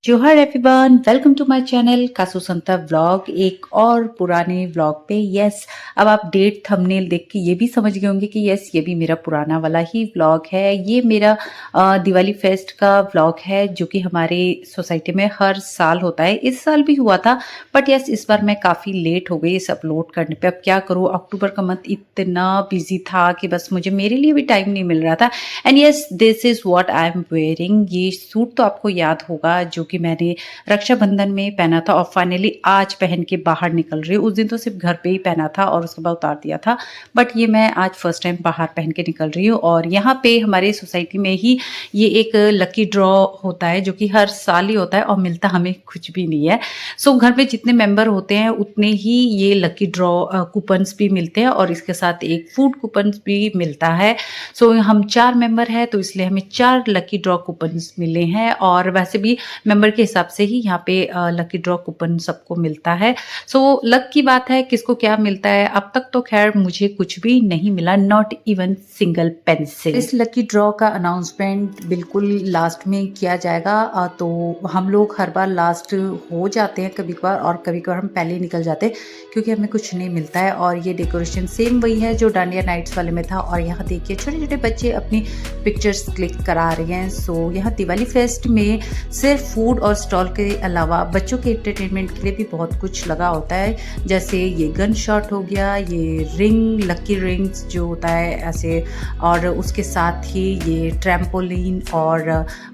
जोहार everyone, welcome to my channel Kasu Santa vlog. एक और पुराने व्लॉग पे यस। अब आप डेट थंबनेल देख के ये भी समझ गए होंगे कि यस, ये भी मेरा पुराना वाला ही व्लॉग है। ये मेरा दिवाली फेस्ट का व्लॉग है जो कि हमारे सोसाइटी में हर साल होता है। इस साल भी हुआ था बट यस, इस बार मैं काफ़ी लेट हो गई इस अपलोड करने पे। अब क्या करूँ, अक्टूबर का मंथ इतना बिजी था कि बस मुझे मेरे लिए भी टाइम नहीं मिल रहा था। And yes, this is what I am wearing. ये सूट तो आपको याद होगा जो कि मैंने रक्षाबंधन में पहना था और फाइनली आज पहन के बाहर निकल रही हूँ। उस दिन तो सिर्फ घर पे ही पहना था और उसके बाद उतार दिया था, बट ये मैं आज फर्स्ट टाइम बाहर पहन के निकल रही हूँ। और यहाँ पे हमारे सोसाइटी में ही ये एक लकी ड्रॉ होता है जो कि हर साल ही होता है और मिलता हमें कुछ भी नहीं है। सो घर में जितने मेंबर होते हैं उतने ही ये लकी ड्रॉ कूपन्स भी मिलते हैं और इसके साथ एक फूड कूपन्स भी मिलता है। सो हम 4 मेंबर हैं तो इसलिए हमें 4 लकी ड्रॉ कूपन्स मिले हैं और वैसे भी मेंबर के हिसाब से ही यहाँ पे लकी ड्रॉ कूपन सबको मिलता है। सो लक की बात है किसको क्या मिलता है। अब तक तो खैर मुझे कुछ भी नहीं मिला, नॉट इवन सिंगल पेंसिल। इस लकी ड्रॉ का अनाउंसमेंट बिल्कुल लास्ट में किया जाएगा। तो हम लोग हर बार लास्ट हो जाते हैं कभी कभार और कभी कभार हम पहले ही निकल जाते हैं क्योंकि हमें कुछ नहीं मिलता है। और ये डेकोरेशन सेम वही है जो डांडिया नाइट्स वाले में था। और यहाँ देखिए छोटे छोटे बच्चे अपनी पिक्चर्स क्लिक करा रहे हैं। सो यहाँ दिवाली फेस्ट में सिर्फ फूड और स्टॉल के अलावा बच्चों के एंटरटेनमेंट के लिए भी बहुत कुछ लगा होता है, जैसे ये गन शॉट हो गया, ये रिंग, लकी रिंग्स जो होता है ऐसे, और उसके साथ ही ये ट्रैम्पोलिन और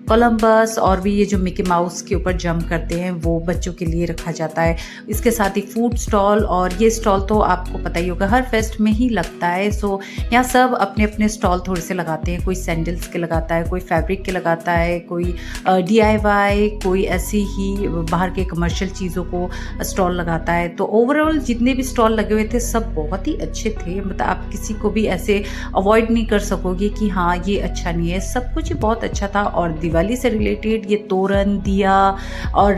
कोलंबस और भी ये जो मिकी माउस के ऊपर जंप करते हैं वो बच्चों के लिए रखा जाता है। इसके साथ ही फूड स्टॉल, और ये स्टॉल तो आपको पता ही होगा हर फेस्ट में ही लगता है। सो यहाँ सब अपने अपने स्टॉल थोड़े से लगाते हैं, कोई सैंडल्स के लगाता है, कोई फैब्रिक के लगाता है, कोई DIY, कोई ऐसी ही बाहर के कमर्शियल चीज़ों को स्टॉल लगाता है। तो ओवरऑल जितने भी स्टॉल लगे हुए थे सब बहुत ही अच्छे थे। मतलब आप किसी को भी ऐसे अवॉइड नहीं कर सकोगे कि हाँ ये अच्छा नहीं है, सब कुछ बहुत अच्छा था। और दिवाली से रिलेटेड ये तोरण, दिया और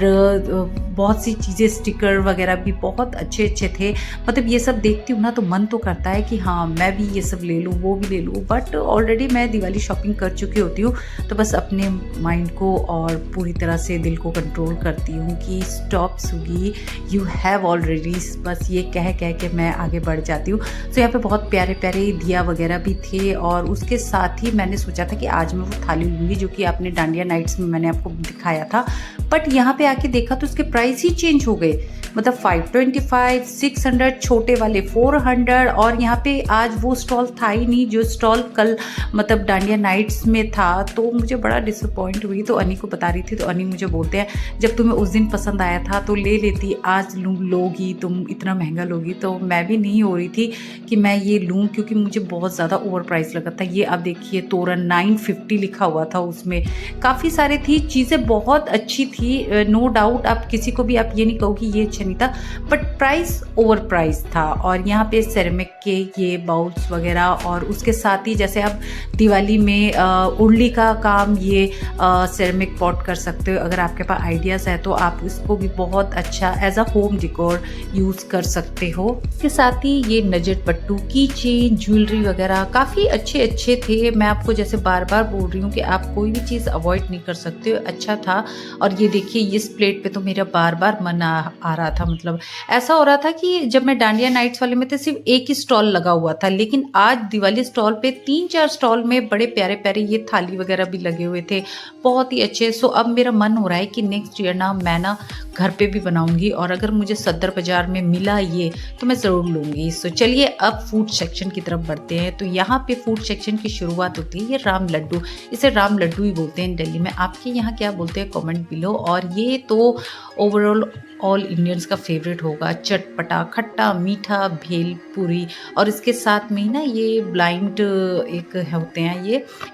बहुत सी चीज़ें, स्टिकर वगैरह भी बहुत अच्छे अच्छे थे। मतलब ये सब देखती हूँ ना तो मन तो करता है कि हाँ मैं भी ये सब ले लूँ, वो भी ले लूँ, बट ऑलरेडी मैं दिवाली शॉपिंग कर चुकी होती हूँ। तो बस अपने माइंड को और पूरी तरह से दिल को कंट्रोल करती हूँ कि stop Swiggy, you have already, बस ये कह कह के मैं आगे बढ़ जाती हूँ। तो यहाँ पे बहुत प्यारे प्यारे दिया वगैरह भी थे और उसके साथ ही मैंने सोचा था कि आज मैं वो थाली लूँगी जो कि आपने डांडिया नाइट्स में मैंने आपको दिखाया था। बट यहाँ पे आके देखा तो उसके प्राइस ही चेंज हो गए। मतलब 525, 600, छोटे वाले 400। और यहाँ पे आज वो स्टॉल था ही नहीं जो स्टॉल कल मतलब डांडिया नाइट्स में था। तो मुझे बड़ा डिसअपॉइंट हुई। तो अनी को बता रही थी तो अनी मुझे बोलते हैं जब तुम्हें उस दिन पसंद आया था तो ले लेती, आज लोगी तुम, इतना महंगा लोगी। तो मैं भी नहीं हो रही थी कि मैं ये लूँ क्योंकि मुझे बहुत ज़्यादा ओवर प्राइस लगा था। ये आप देखिए तोरण 950 लिखा हुआ था, उसमें काफ़ी सारे थी चीज़ें, बहुत अच्छी थी नो डाउट। आप किसी को भी आप ये नहीं कहो कि ये अच्छा नहीं था, बट प्राइस ओवर प्राइस था। और यहाँ पे सेरेमिक के ये बाउल्स वगैरह, और उसके साथ ही जैसे आप दिवाली में उर्ली का काम ये सेरेमिक पॉट कर सकते हो। अगर आपके पास आइडियाज़ है तो आप इसको भी बहुत अच्छा as a home decor use कर सकते हो। इसके साथ ही ये नजर पट्टू, की चेन, ज्वेलरी वगैरह काफ़ी अच्छे अच्छे थे। मैं आपको जैसे बार बार बोल रही हूँ कि आप कोई भी चीज़ अवॉइड नहीं कर सकते हो, अच्छा था। और ये देखिए इस प्लेट पे तो मेरा बार बार मन आ रहा था। मतलब ऐसा हो रहा था कि जब मैं डांडिया नाइट्स वाले में थे सिर्फ एक ही स्टॉल लगा हुआ था, लेकिन आज दिवाली स्टॉल पे 3-4 स्टॉल में बड़े प्यारे प्यारे ये थाली वगैरह भी लगे हुए थे, बहुत ही अच्छे। सो अब मेरा मन हो रहा है कि नेक्स्ट ईयर ना मैं ना घर पे भी बनाऊंगी और अगर मुझे सदर बाजार में मिला ये तो मैं ज़रूर लूँगी। सो चलिए अब फूड सेक्शन की तरफ बढ़ते हैं। तो यहाँ पे फूड सेक्शन की शुरुआत होती है ये राम लड्डू, इसे राम लड्डू ही बोलते हैं दिल्ली में। आपके यहाँ क्या बोलते हैं कमेंट बिलो। और ये तो ओवरऑल ऑल इंडियंस का फेवरेट होगा, चटपटा, खट्टा, मीठा, भेल पूरी। और इसके साथ में ही ना ये ब्लाइंड एक होते हैं,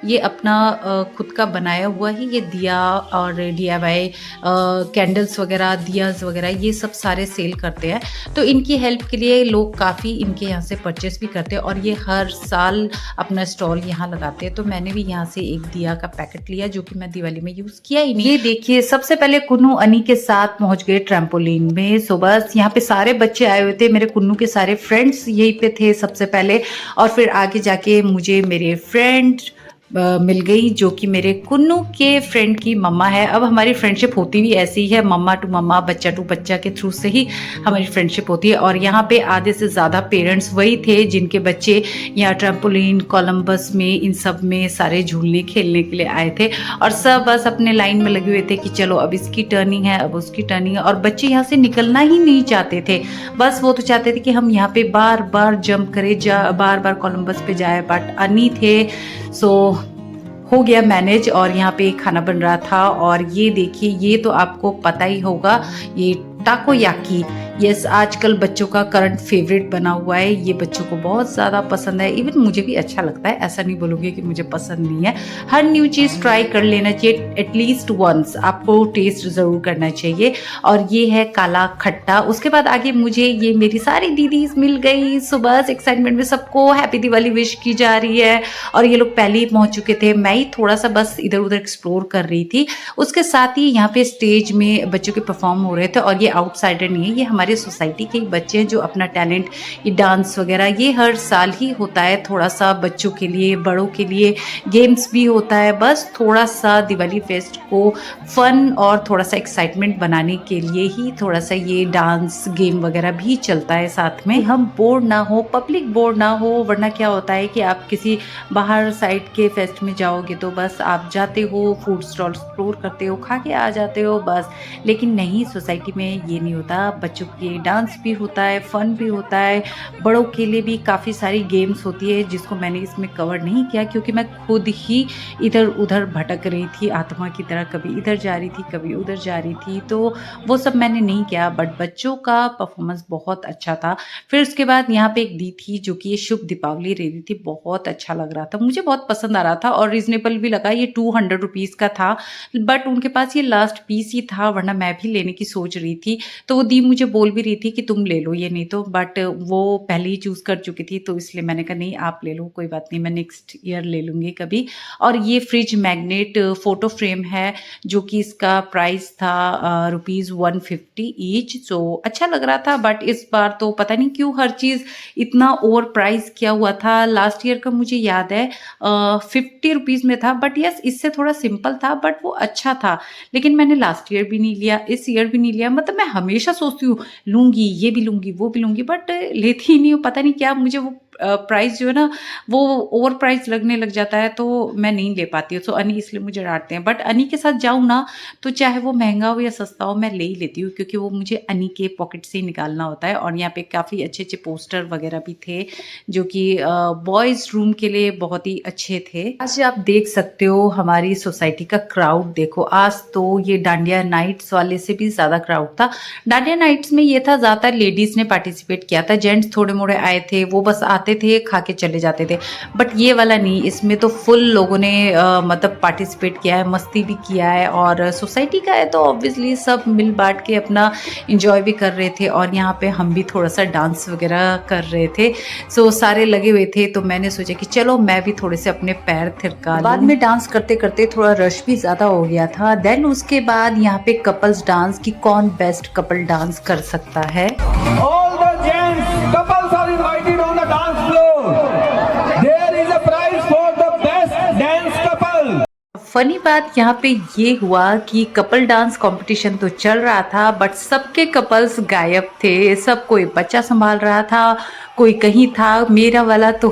ये अपना खुद का बनाया हुआ ही ये दिया और DIY कैंडल्स वगैरह, दियाज वगैरह ये सब सारे सेल करते हैं। तो इनकी हेल्प के लिए लोग काफ़ी इनके यहाँ से परचेस भी करते हैं और ये हर साल अपना स्टॉल यहाँ लगाते हैं। तो मैंने भी यहाँ से एक दिया का पैकेट लिया जो कि मैं दिवाली में यूज़ किया ही नहीं। ये देखिए सबसे पहले कुन्नू अनी के साथ पहुँच गए ट्रैम्पोलिन में। सो बस यहाँ पे सारे बच्चे आए हुए थे, मेरे कुन्नू के सारे फ्रेंड्स यहीं पे थे सबसे पहले, और फिर आगे जाके मुझे मेरे फ्रेंड मिल गई, जो कि मेरे कुन्नू के फ्रेंड की मम्मा है। अब हमारी फ्रेंडशिप होती भी ऐसी ही है, मम्मा टू मम्मा, बच्चा टू बच्चा के थ्रू से ही हमारी फ्रेंडशिप होती है। और यहाँ पे आधे से ज़्यादा पेरेंट्स वही थे जिनके बच्चे यहाँ ट्रैम्पोलिन, कोलंबस में, इन सब में सारे झूलने खेलने के लिए आए थे। और सब बस अपने लाइन में लगे हुए थे कि चलो अब इसकी टर्निंग है, अब उसकी टर्निंग है। और बच्चे यहाँ से निकलना ही नहीं चाहते थे, बस वो तो चाहते थे कि हम यहाँ पे बार बार जंप करें, बार बार कोलंबस पे जाए। बट अनी थे, सो हो गया मैनेज। और यहाँ पे खाना बन रहा था, और ये देखिए, ये तो आपको पता ही होगा, ये टाकोयाकी, यस, आजकल बच्चों का करंट फेवरेट बना हुआ है। ये बच्चों को बहुत ज़्यादा पसंद है, इवन मुझे भी अच्छा लगता है, ऐसा नहीं बोलूँगी कि मुझे पसंद नहीं है। हर न्यू चीज़ ट्राई कर लेना चाहिए, एटलीस्ट वंस आपको टेस्ट ज़रूर करना चाहिए। और ये है काला खट्टा। उसके बाद आगे मुझे ये मेरी सारी दीदीज मिल गई। सुबह से एक्साइटमेंट में सबको हैप्पी दिवाली विश की जा रही है, और ये लोग पहले ही पहुँच चुके थे। मैं ही थोड़ा सा बस इधर उधर एक्सप्लोर कर रही थी। उसके साथ ही यहाँ पे स्टेज में बच्चों के परफॉर्म हो रहे थे, और ये आउटसाइडर नहीं है, ये हमारे सोसाइटी के ही बच्चे हैं जो अपना टैलेंट, ये डांस वगैरह, ये हर साल ही होता है। थोड़ा सा बच्चों के लिए, बड़ों के लिए गेम्स भी होता है, बस थोड़ा सा दिवाली फेस्ट को फन और थोड़ा सा एक्साइटमेंट बनाने के लिए ही थोड़ा सा ये डांस गेम वगैरह भी चलता है साथ में। हम बोर ना हो, पब्लिक बोर ना हो, वरना क्या होता है कि आप किसी बाहर साइड के फेस्ट में जाओगे तो बस आप जाते हो, फूड स्टॉल एक्सप्लोर करते हो, खा के आ जाते हो बस। लेकिन नहीं, सोसाइटी में ये नहीं होता। बच्चों के डांस भी होता है, फन भी होता है, बड़ों के लिए भी काफ़ी सारी गेम्स होती है, जिसको मैंने इसमें कवर नहीं किया क्योंकि मैं खुद ही इधर उधर भटक रही थी आत्मा की तरह, कभी इधर जा रही थी, कभी उधर जा रही थी, तो वो सब मैंने नहीं किया। बट बच्चों का परफॉर्मेंस बहुत अच्छा था। फिर उसके बाद यहाँ पे एक दी थी जो कि ये शुभ दीपावली दे रही थी, बहुत अच्छा लग रहा था, मुझे बहुत पसंद आ रहा था और रीजनेबल भी लगा। ये 200 रुपीज़ का था, बट उनके पास ये लास्ट पीस ही था, वरना मैं भी लेने की सोच रही थी। तो वो दी मुझे बोल भी रही थी कि तुम ले लो ये, नहीं तो, बट वो पहले ही चूज़ कर चुकी थी, तो इसलिए मैंने कहा नहीं आप ले लो, कोई बात नहीं, मैं नेक्स्ट ईयर ले लूँगी कभी। और ये फ्रिज मैग्नेट फ़ोटो फ्रेम है, जो कि इसका प्राइस था ₹150 ईच। सो अच्छा लग रहा था, बट इस बार तो पता नहीं क्यों हर चीज़ इतना ओवर प्राइस किया हुआ था। लास्ट ईयर का मुझे याद है 50 रुपीज़ में था, बट यस इससे थोड़ा सिंपल था, बट वो अच्छा था। लेकिन मैंने लास्ट ईयर भी नहीं लिया, इस ईयर भी नहीं लिया। मतलब मैं हमेशा सोचती हूँ लूँगी, ये भी लूँगी, वो भी लूँगी, बट लेती ही नहीं हूँ। पता नहीं क्या, मुझे वो प्राइस जो है ना वो ओवर प्राइस लगने लग जाता है, तो मैं नहीं ले पाती हूँ। तो अनी इसलिए मुझे डांटते हैं, बट अनी के साथ जाऊँ ना तो चाहे वो महंगा हो या सस्ता हो, मैं ले ही लेती हूँ, क्योंकि वो मुझे अनी के पॉकेट से ही निकालना होता है। और यहाँ पे काफ़ी अच्छे अच्छे पोस्टर वगैरह भी थे, जो कि बॉयज़ रूम के लिए बहुत ही अच्छे थे। आज आप देख सकते हो हमारी सोसाइटी का क्राउड देखो, आज तो ये डांडिया नाइट्स वाले से भी ज़्यादा क्राउड था। डांडिया नाइट्स में ये था ज़्यादातर लेडीज़ ने पार्टिसिपेट किया था, जेंट्स थोड़े मोड़े आए थे, वो बस आते थे, खा के चले जाते थे। बट ये वाला नहीं, इसमें तो फुल लोगों ने मतलब पार्टिसिपेट किया है, मस्ती भी किया है। और सोसाइटी का है तो ऑब्वियसली सब मिल बांट के अपना इंजॉय भी कर रहे थे। और यहाँ पे हम भी थोड़ा सा डांस वगैरह कर रहे थे, सो सारे लगे हुए थे, तो मैंने सोचा कि चलो मैं भी थोड़े से अपने पैर थिरका लूं। बाद में डांस करते करते थोड़ा रश भी ज़्यादा हो गया था। देन उसके बाद यहाँ पे कपल्स डांस, की कौन बेस्ट कपल डांस कर सकता है। All the gents, couples are invited on the dance floor. There is a prize for the best dance couple. Funny बात यहाँ पे ये हुआ कि कपल डांस कंपटीशन तो चल रहा था, बट सबके कपल्स गायब थे। सब कोई बच्चा संभाल रहा था, कोई कहीं था, मेरा वाला तो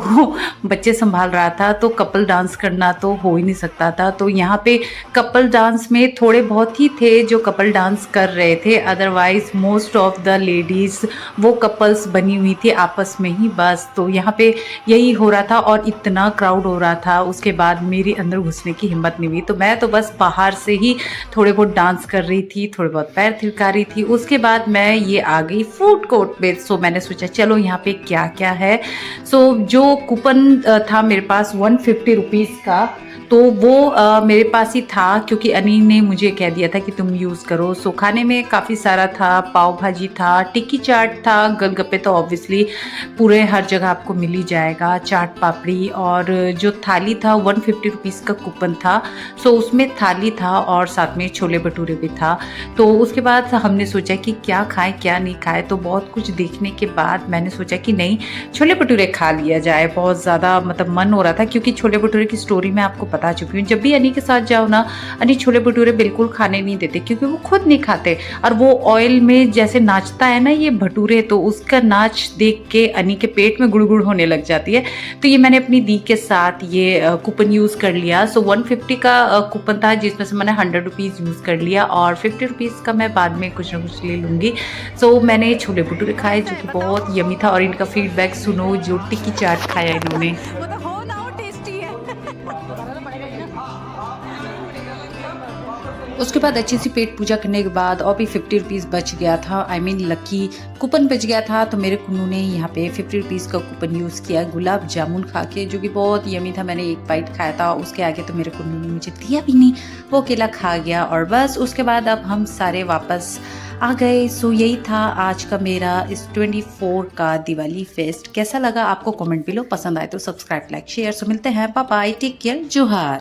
बच्चे संभाल रहा था, तो कपल डांस करना तो हो ही नहीं सकता था। तो यहाँ पे कपल डांस में थोड़े बहुत ही थे जो कपल डांस कर रहे थे, otherwise most of the ladies वो कपल्स बनी हुई थी आपस में ही बस। तो यहाँ पे यही हो रहा था, और इतना क्राउड हो रहा था, उसके बाद मेरी अंदर घुसने की हिम्मत नहीं हुई। तो मैं तो बस बाहर से ही थोड़े बहुत डांस कर रही थी, थोड़े बहुत पैर थिरका रही थी। उसके बाद मैं ये आ गई फूड कोर्ट में। सो मैंने सोचा चलो यहाँ पे क्या क्या है। सो जो कूपन था मेरे पास 150 रुपीज़ का, तो वो मेरे पास ही था, क्योंकि अनी ने मुझे कह दिया था कि तुम यूज़ करो। सो खाने में काफ़ी सारा था, पाव भाजी था, टिक्की चाट था, गोलगप्पे तो ऑब्वियसली पूरे हर जगह आपको मिल ही जाएगा, चाट पापड़ी। और जो थाली था 150 रुपीज़ का कूपन था, सो उसमें थाली था और साथ में छोले भटूरे भी था। तो उसके बाद हमने सोचा कि क्या खाएं क्या नहीं खाएं, तो बहुत कुछ देखने के बाद मैंने सोचा कि नहीं, छोले भटूरे खा लिया जाए। बहुत ज़्यादा मतलब मन हो रहा था, क्योंकि छोले भटूरे की स्टोरी मैं आपको बता चुकी हूँ। जब भी अनी के साथ जाओ ना, अनी छोले भटूरे बिल्कुल खाने नहीं देते, क्योंकि वो खुद नहीं खाते। और वो ऑयल में जैसे नाचता है ना ये भटूरे, तो उसका नाच देख के अनी के पेट में गुड़गुड़ होने लग जाती है। तो ये मैंने अपनी दी के साथ ये कूपन यूज़ कर लिया। सो 150 का कूपन था, जिसमें से मैंने 100 रुपीज़ यूज़ कर लिया, और 50 रुपीज़ का मैं बाद में कुछ ना कुछ ले लूँगी। सो मैंने छोले भटूरे खाए, जो कि बहुत यमी था। और इनका फीडबैक सुनो, जो टिक्की चाट खाया इन्होंने। वो तो हो ना हो टेस्टी है। उसके बाद अच्छी सी पेट पूजा करने के बाद और भी 50 रुपीज़ बच गया था। आई मीन लकी कूपन बच गया था। तो मेरे कुन्नू ने यहाँ पे 50 रुपीज़ का कूपन यूज़ किया गुलाब जामुन खा के, जो कि बहुत यमी था। मैंने एक बाइट खाया था, उसके आगे तो मेरे कुन्नू ने मुझे दिया भी नहीं, वो अकेला खा गया। और बस उसके बाद अब हम सारे वापस आ गए। सो यही था आज का मेरा इस 24 का दिवाली फेस्ट। कैसा लगा आपको कमेंट बिलो, पसंद आए तो सब्सक्राइब लाइक शेयर। सो मिलते हैं, बाय बाय, टेक केयर, जोहार।